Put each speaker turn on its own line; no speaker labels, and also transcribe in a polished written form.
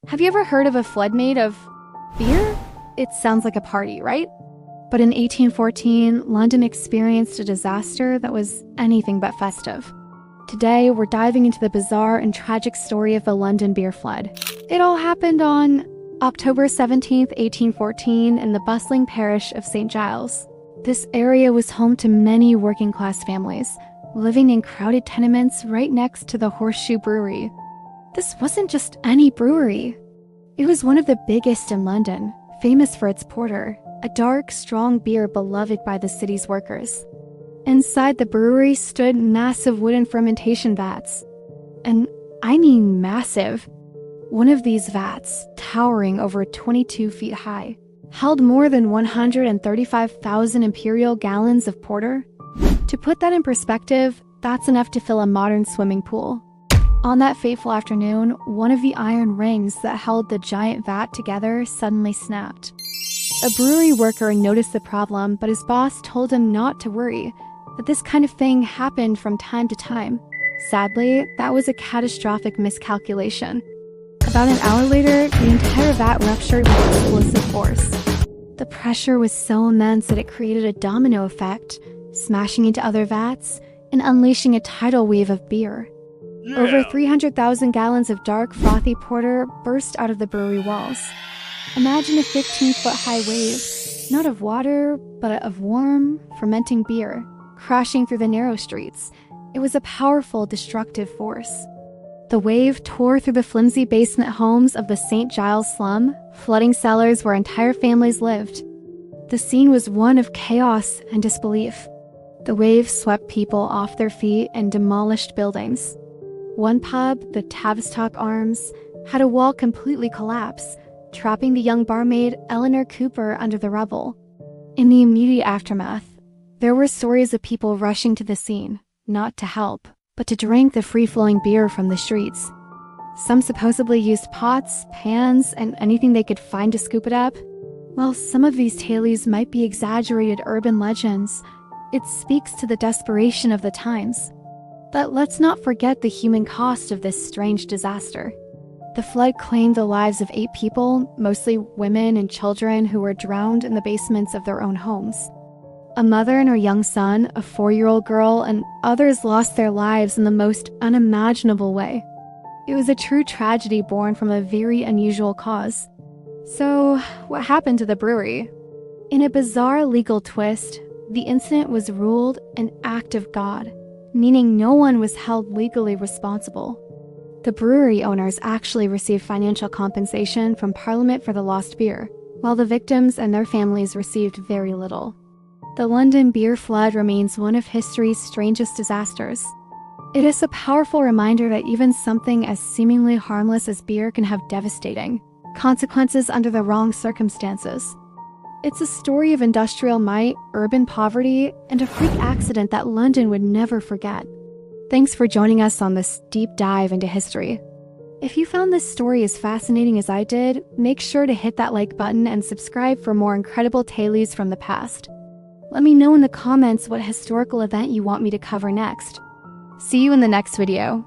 Have you ever heard of a flood made of beer? It sounds like a party, right? But in 1814, London experienced a disaster that was anything but festive. Today, we're diving into the bizarre and tragic story of the London beer flood. It all happened on October 17th, 1814, in the bustling parish of St. Giles. This area was home to many working-class families, living in crowded tenements right next to the Horseshoe Brewery. This wasn't just any brewery. It was one of the biggest in London, famous for its porter, a dark, strong beer beloved by the city's workers. Inside the brewery stood massive wooden fermentation vats. And I mean massive. One of these vats, towering over 22 feet high, held more than 135,000 imperial gallons of porter. To put that in perspective, that's enough to fill a modern swimming pool. On that fateful afternoon, one of the iron rings that held the giant vat together suddenly snapped. A brewery worker noticed the problem, but his boss told him not to worry, that this kind of thing happened from time to time. Sadly, that was a catastrophic miscalculation. About an hour later, the entire vat ruptured with explosive force. The pressure was so immense that it created a domino effect, smashing into other vats and unleashing a tidal wave of beer. Yeah. Over 300,000 gallons of dark, frothy porter burst out of the brewery walls. Imagine a 15-foot-high wave, not of water, but of warm, fermenting beer, crashing through the narrow streets. It was a powerful, destructive force. The wave tore through the flimsy basement homes of the St. Giles slum, flooding cellars where entire families lived. The scene was one of chaos and disbelief. The wave swept people off their feet and demolished buildings. One pub, the Tavistock Arms, had a wall completely collapse, trapping the young barmaid Eleanor Cooper under the rubble. In the immediate aftermath, there were stories of people rushing to the scene, not to help, but to drink the free-flowing beer from the streets. Some supposedly used pots, pans, and anything they could find to scoop it up. While some of these tales might be exaggerated urban legends, it speaks to the desperation of the times. But let's not forget the human cost of this strange disaster. The flood claimed the lives of 8 people, mostly women and children who were drowned in the basements of their own homes. A mother and her young son, a 4-year-old girl, and others lost their lives in the most unimaginable way. It was a true tragedy born from a very unusual cause. So, what happened to the brewery? In a bizarre legal twist, the incident was ruled an act of God, meaning no one was held legally responsible. The brewery owners actually received financial compensation from Parliament for the lost beer, while the victims and their families received very little. The London beer flood remains one of history's strangest disasters. It is a powerful reminder that even something as seemingly harmless as beer can have devastating consequences under the wrong circumstances. It's a story of industrial might, urban poverty, and a freak accident that London would never forget. Thanks for joining us on this deep dive into history. If you found this story as fascinating as I did, make sure to hit that like button and subscribe for more incredible tales from the past. Let me know in the comments what historical event you want me to cover next. See you in the next video.